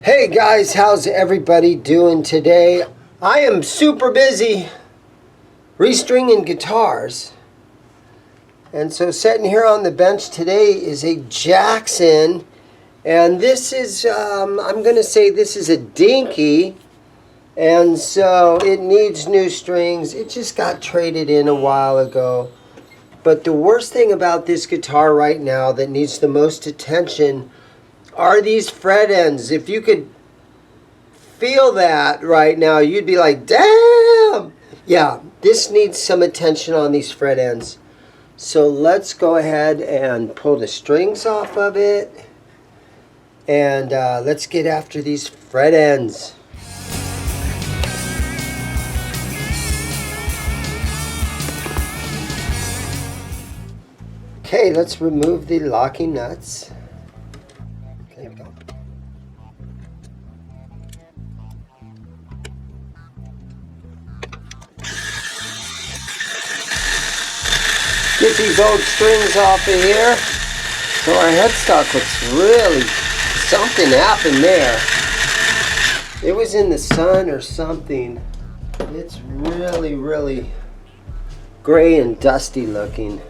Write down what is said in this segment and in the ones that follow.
Hey guys, how's everybody doing today? I am super busy restringing guitars. And so sitting here on the bench today is a Jackson. And this is, I'm going to say this is a Dinky. And so it needs new strings. It just got traded in a while ago. But the worst thing about this guitar right now that needs the most attention are these fret ends. If you could feel that right now, you'd be like, damn! Yeah, this needs some attention on these fret ends. So let's go ahead and pull the strings off of it. And let's get after these fret ends. Okay, let's remove the locking nuts. Okay, here we go. Get these old strings off of here. So our headstock looks really, something happened there. It was in the sun or something. It's really, really gray and dusty looking.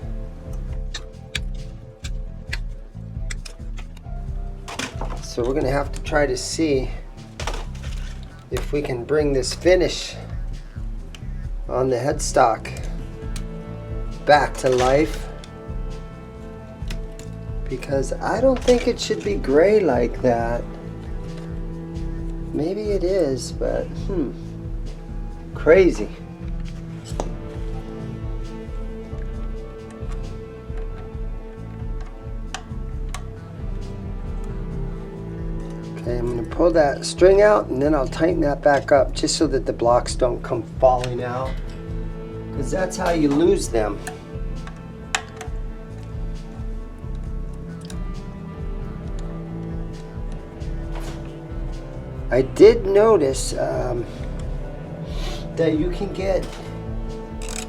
So we're going to have to try to see if we can bring this finish on the headstock back to life, because I don't think it should be gray like that. Maybe it is, but crazy. Okay, I'm going to pull that string out and then I'll tighten that back up just so that the blocks don't come falling out, because that's how you lose them. I did notice that you can get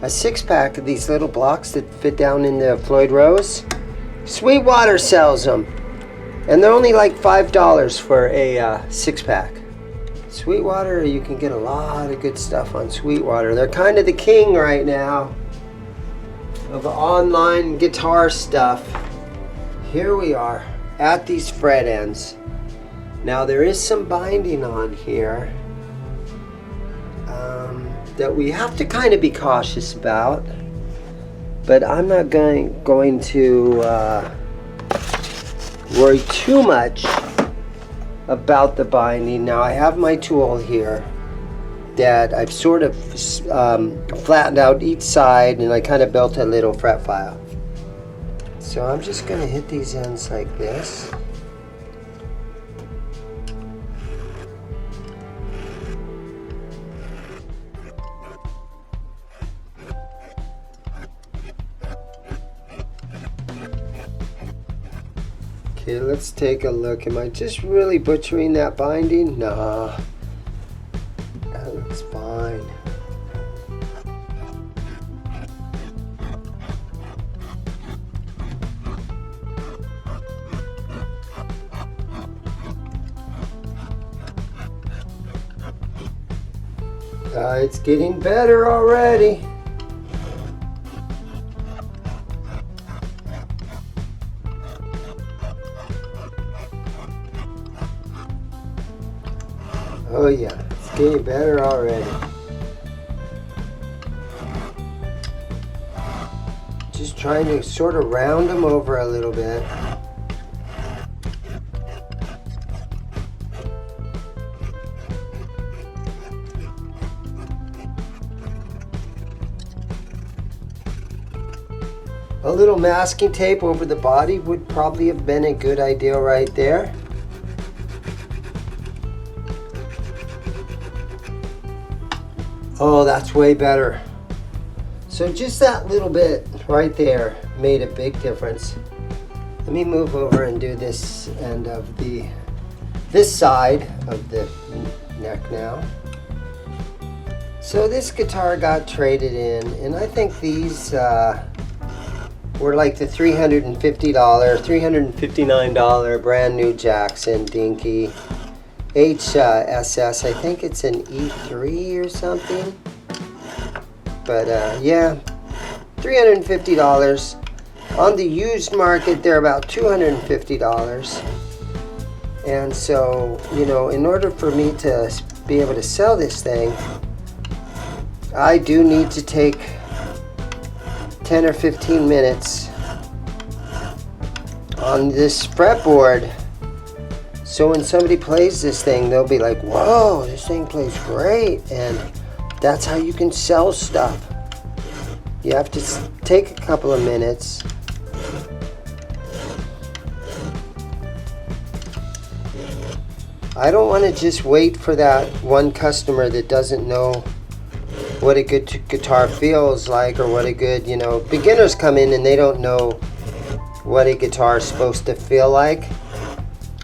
a 6-pack of these little blocks that fit down in the Floyd Rose. Sweetwater sells them. And they're only like $5 for a 6-pack. Sweetwater, you can get a lot of good stuff on Sweetwater. They're kind of the king right now of online guitar stuff. Here we are at these fret ends. Now there is some binding on here that we have to kind of be cautious about. But I'm not going to worry too much about the binding. Now I have my tool here that I've sort of flattened out each side, and I kind of built a little fret file. So I'm just going to hit these ends like this. Okay, let's take a look. Am I just really butchering that binding? Nah, that looks fine. It's getting better already. Oh yeah, it's getting better already. Just trying to sort of round them over a little bit. A little masking tape over the body would probably have been a good idea right there. Oh, that's way better. So just that little bit right there made a big difference. Let me move over and do this end of this side of the neck now. So this guitar got traded in, and I think these were like the $350, $359 brand new Jackson Dinky. HSS. I think it's an E3 or something. But yeah, $350. On the used market, they're about $250. And so, you know, in order for me to be able to sell this thing, I do need to take 10 or 15 minutes on this fretboard. So when somebody plays this thing, they'll be like, whoa, this thing plays great. And that's how you can sell stuff. You have to take a couple of minutes. I don't want to just wait for that one customer that doesn't know what a good guitar feels like, or what a good, you know, beginners come in and they don't know what a guitar is supposed to feel like.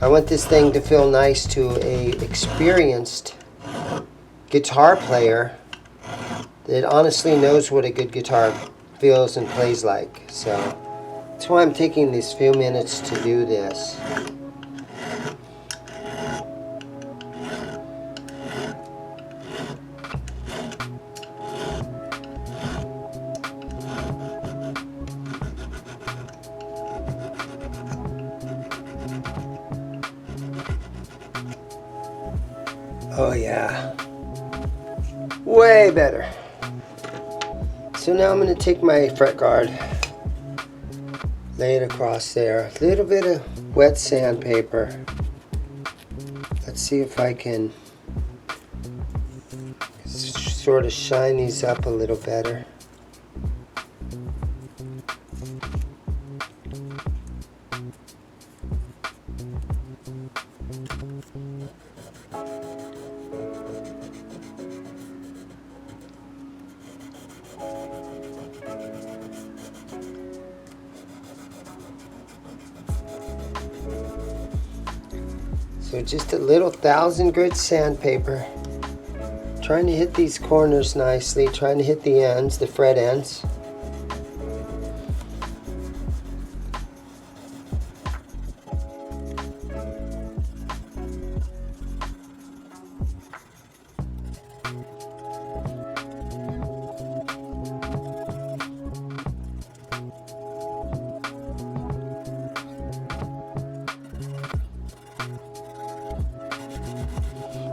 I want this thing to feel nice to a experienced guitar player that honestly knows what a good guitar feels and plays like. So that's why I'm taking these few minutes to do this. Oh yeah, way better. So now I'm going to take my fret guard, lay it across there, a little bit of wet sandpaper. Let's see if I can sort of shine these up a little better. So just a little 1000 grit sandpaper, trying to hit these corners nicely, trying to hit the ends, the fret ends.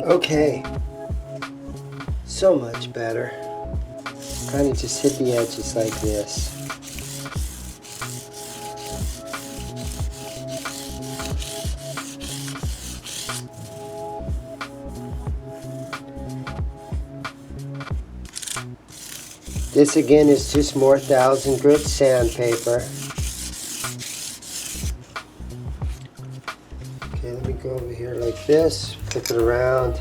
Okay, so much better. Kind of just hit the edges like this. This again is just more 1000 grit sandpaper. Okay, let me go over here like this, flip it around.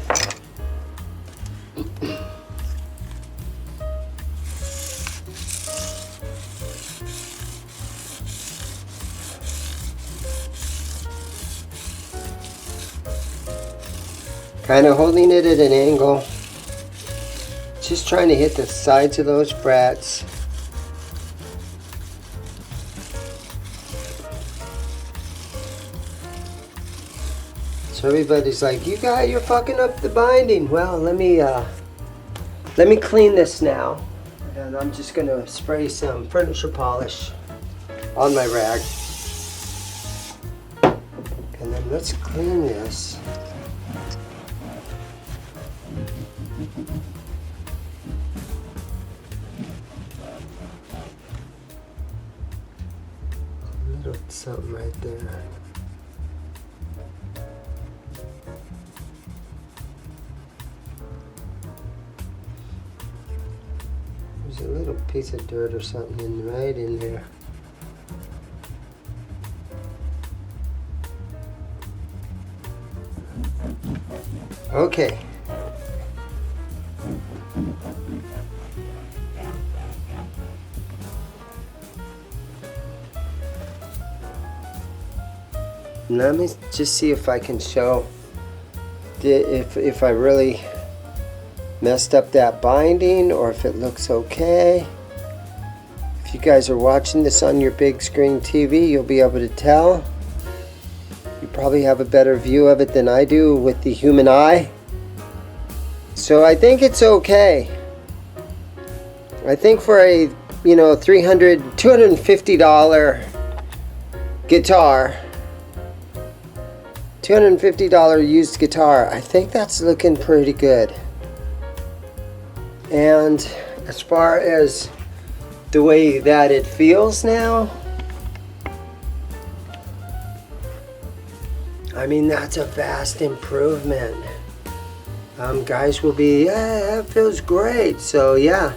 Kind of holding it at an angle, just trying to hit the sides of those frets. So everybody's like, you're fucking up the binding. Well, let me clean this now, and I'm just gonna spray some furniture polish on my rag, and then let's clean this. A little something right there. There's a little piece of dirt or something right in there. Okay. Let me just see if I can show if I really messed up that binding, or if it looks okay. If you guys are watching this on your big screen TV, you'll be able to tell. You probably have a better view of it than I do with the human eye. So I think it's okay. I think for a, you know, $250 guitar, $250 used guitar, I think that's looking pretty good. And as far as the way that it feels now, I mean, that's a vast improvement. Guys will be, yeah, that feels great. So yeah,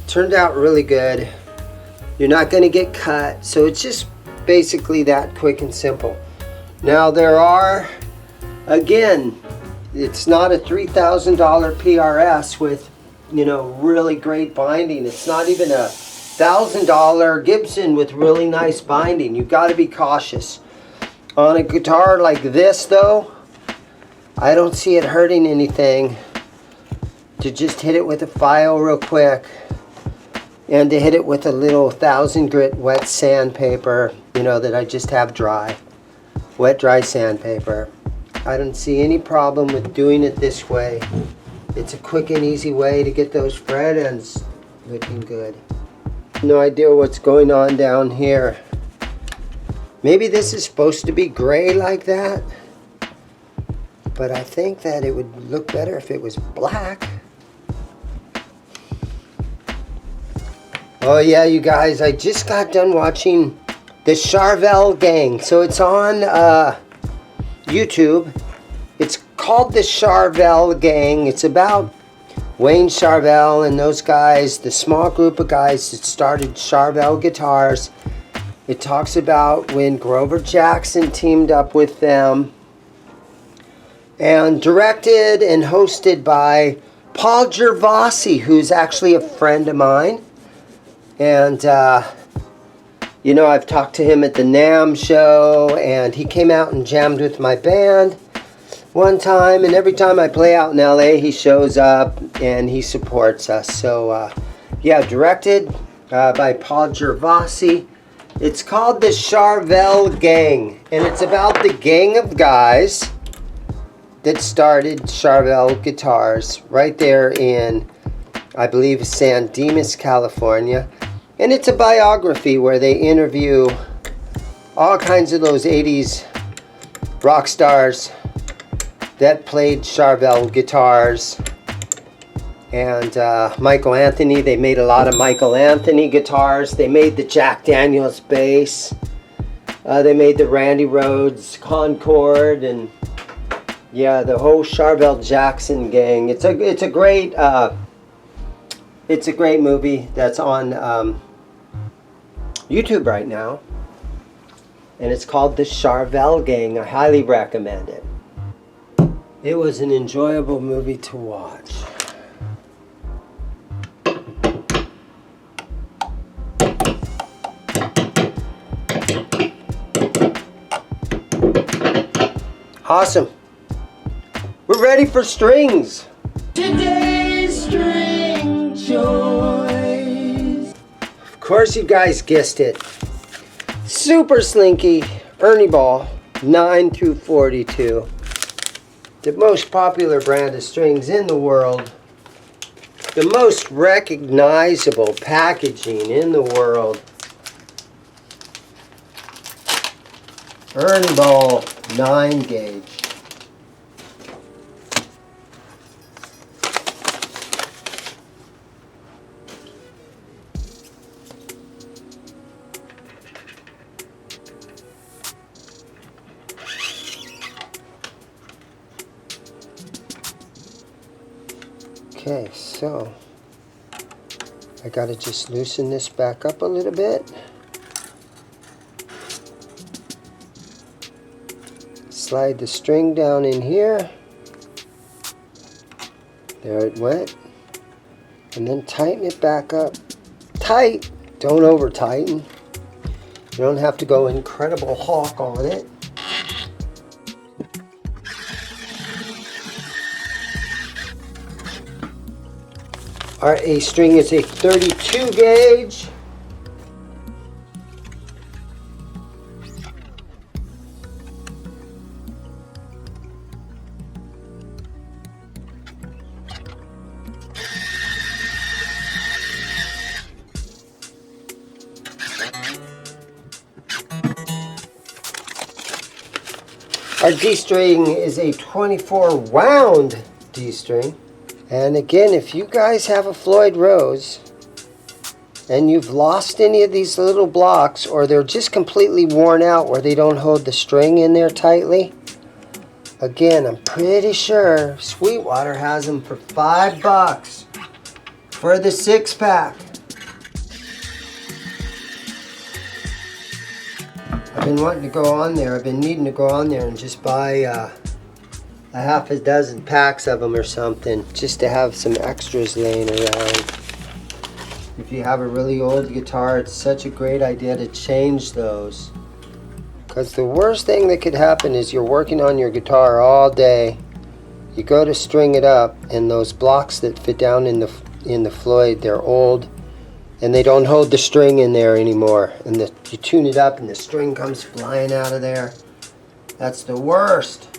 turned out really good. You're not going to get cut. So it's just basically that quick and simple. Now there are, again, it's not a $3,000 PRS with, you know, really great binding. It's not even a $1,000 Gibson with really nice binding. You've got to be cautious. On a guitar like this though, I don't see it hurting anything to just hit it with a file real quick and to hit it with a little 1000 grit wet sandpaper, you know, that I just have dry. Wet dry sandpaper. I don't see any problem with doing it this way. It's a quick and easy way to get those fret ends looking good. No idea what's going on down here. Maybe this is supposed to be gray like that, but I think that it would look better if it was black. Oh yeah, you guys, I just got done watching the Charvel Gang. So it's on YouTube. It's called the Charvel Gang. It's about Wayne Charvel and those guys, the small group of guys that started Charvel Guitars. It talks about when Grover Jackson teamed up with them, and directed and hosted by Paul Gervasi, who's actually a friend of mine. And you know, I've talked to him at the NAMM show, and he came out and jammed with my band one time, and every time I play out in LA, he shows up and he supports us. So yeah, directed by Paul Gervasi. It's called the Charvel Gang, and it's about the gang of guys that started Charvel Guitars right there in, I believe, San Dimas, California. And it's a biography where they interview all kinds of those 80s rock stars that played Charvel guitars. And Michael Anthony, they made a lot of Michael Anthony guitars. They made the Jack Daniels bass. They made the Randy Rhoads Concorde, and yeah, the whole Charvel Jackson gang. It's a great movie that's on YouTube right now, and it's called the Charvel Gang. I highly recommend it. It was an enjoyable movie to watch. Awesome. We're ready for strings. Today's string choice. Of course, you guys guessed it. Super Slinky Ernie Ball 9 through 42. The most popular brand of strings in the world. The most recognizable packaging in the world. Ernie Ball 9 gauge. Okay, so I gotta just loosen this back up a little bit. Slide the string down in here. There it went. And then tighten it back up. Tight! Don't over tighten. You don't have to go incredible hawk on it. Our A string is a 32 gauge. Our D-string is a 24 wound D-string. And again, if you guys have a Floyd Rose and you've lost any of these little blocks, or they're just completely worn out where they don't hold the string in there tightly, again, I'm pretty sure Sweetwater has them for $5 for the 6-pack. I've been wanting to go on there. I've been needing to go on there and just buy a half a dozen packs of them or something, just to have some extras laying around. If you have a really old guitar, it's such a great idea to change those. Because the worst thing that could happen is you're working on your guitar all day. You go to string it up, and those blocks that fit down in the Floyd, they're old, and they don't hold the string in there anymore. And you tune it up, and the string comes flying out of there. That's the worst.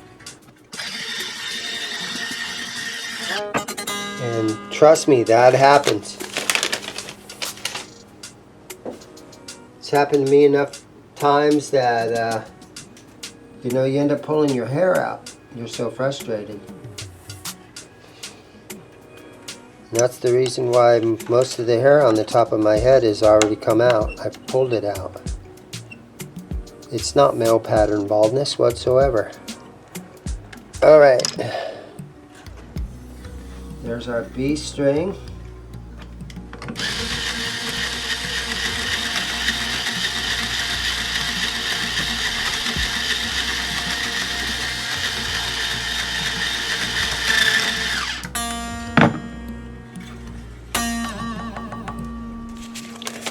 And trust me, that happens. It's happened to me enough times that you know, you end up pulling your hair out. You're so frustrated. And that's the reason why most of the hair on the top of my head has already come out. I've pulled it out. It's not male pattern baldness whatsoever. Alright. There's our B string.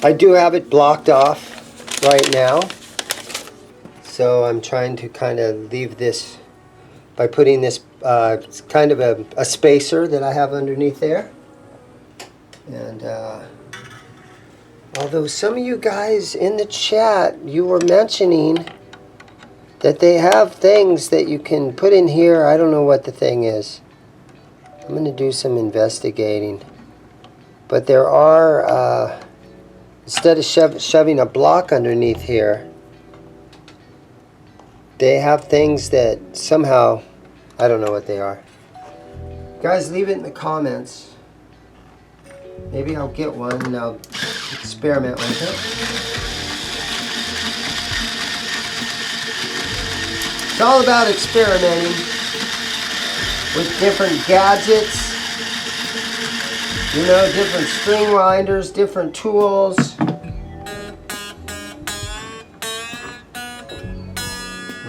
I do have it blocked off right now, so I'm trying to kind of leave this by putting this it's kind of a spacer that I have underneath there. And although some of you guys in the chat, you were mentioning that they have things that you can put in here. I don't know what the thing is. I'm going to do some investigating. But there are, instead of shoving a block underneath here, they have things that somehow, I don't know what they are. Guys, leave it in the comments. Maybe I'll get one and I'll experiment with it. It's all about experimenting with different gadgets, you know, different string winders, different tools.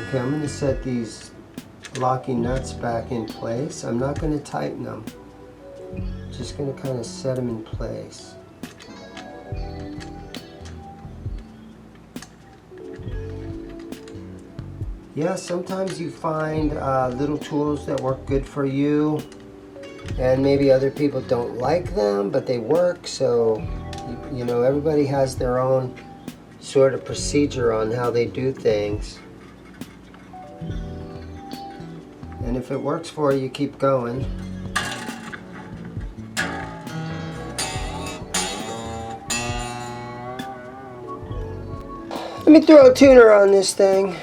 Okay, I'm going to set these locking nuts back in place. I'm not going to tighten them. Just going to kind of set them in place. Yeah, sometimes you find little tools that work good for you, and maybe other people don't like them, but they work. So, you know, everybody has their own sort of procedure on how they do things. And if it works for you, keep going. Let me throw a tuner on this thing.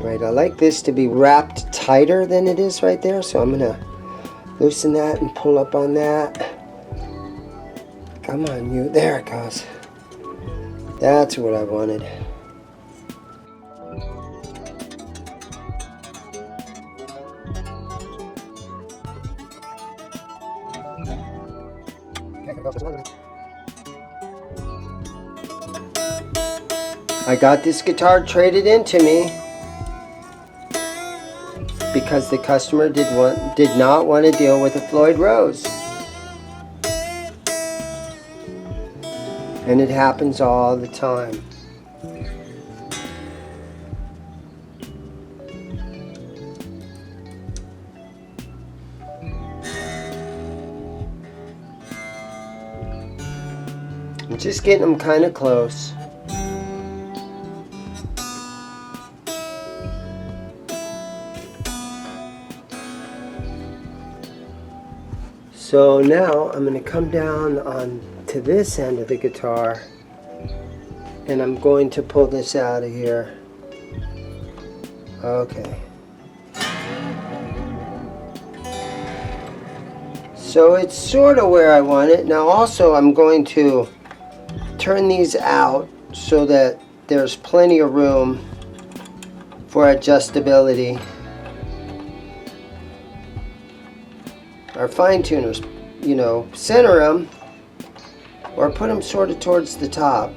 Right, I like this to be wrapped tighter than it is right there, so I'm gonna loosen that and pull up on that. Come on, you. There it goes. That's what I wanted. I got this guitar traded into me because the customer did not want to deal with a Floyd Rose. And it happens all the time. I'm just getting them kind of close. So now I'm going to come down on to this end of the guitar, and I'm going to pull this out of here. Okay. So it's sort of where I want it. Now also I'm going to turn these out so that there's plenty of room for adjustability. Our fine tuners, you know, center them or put them sort of towards the top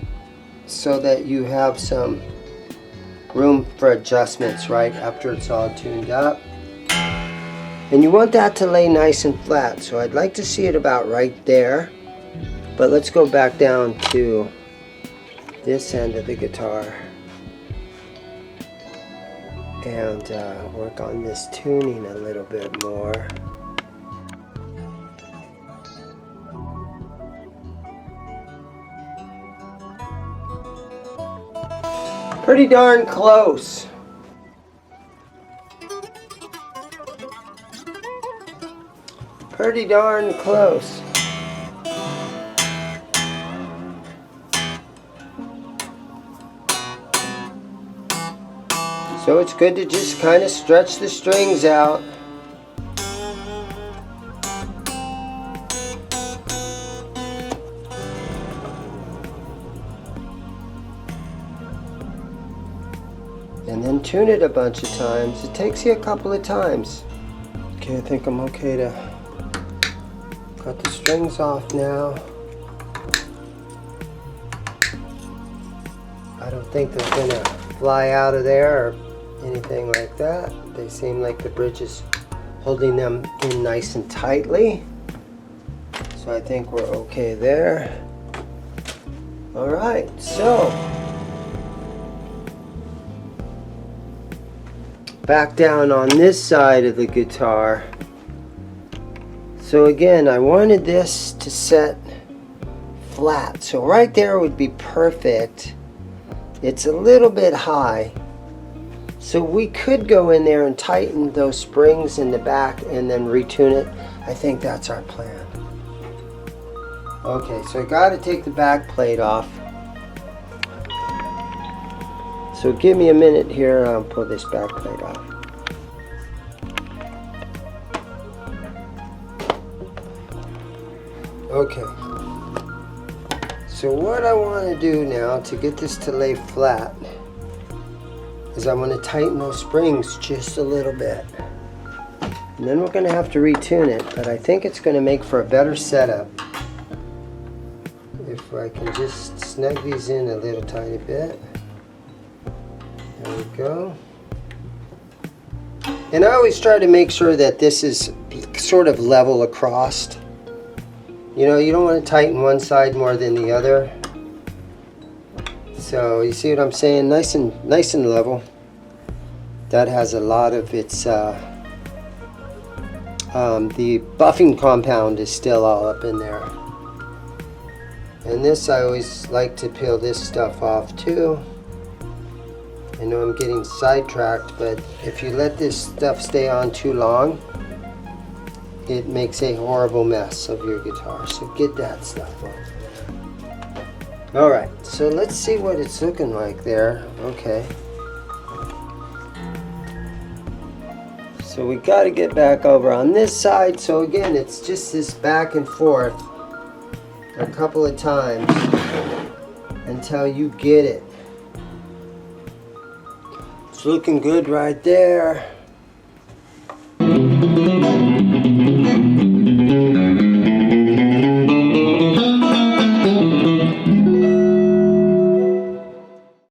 so that you have some room for adjustments right after it's all tuned up. And you want that to lay nice and flat, so I'd like to see it about right there. But let's go back down to this end of the guitar and work on this tuning a little bit more. Pretty darn close. Pretty darn close. So it's good to just kind of stretch the strings out. And then tune it a bunch of times. It takes you a couple of times. Okay, I think I'm okay to cut the strings off now. I don't think they're gonna fly out of there or anything like that. They seem like the bridge is holding them in nice and tightly. So I think we're okay there. All right, so back down on this side of the guitar. So again, I wanted this to set flat. So right there would be perfect. It's a little bit high. So we could go in there and tighten those springs in the back and then retune it. I think that's our plan. Okay, so I got to take the back plate off. So give me a minute here, I'll pull this back plate off. Okay. So what I want to do now to get this to lay flat is I want to tighten those springs just a little bit. And then we're going to have to retune it, but I think it's going to make for a better setup if I can just snug these in a little tiny bit. There we go. And I always try to make sure that this is sort of level across. You know, you don't want to tighten one side more than the other. So you see what I'm saying? Nice and level. That has a lot of its the buffing compound is still all up in there. And this, I always like to peel this stuff off too. I know I'm getting sidetracked, but if you let this stuff stay on too long, it makes a horrible mess of your guitar. So get that stuff off. Alright, so let's see what it's looking like there. Okay. So we got to get back over on this side. So again, it's just this back and forth a couple of times until you get it. It's looking good right there.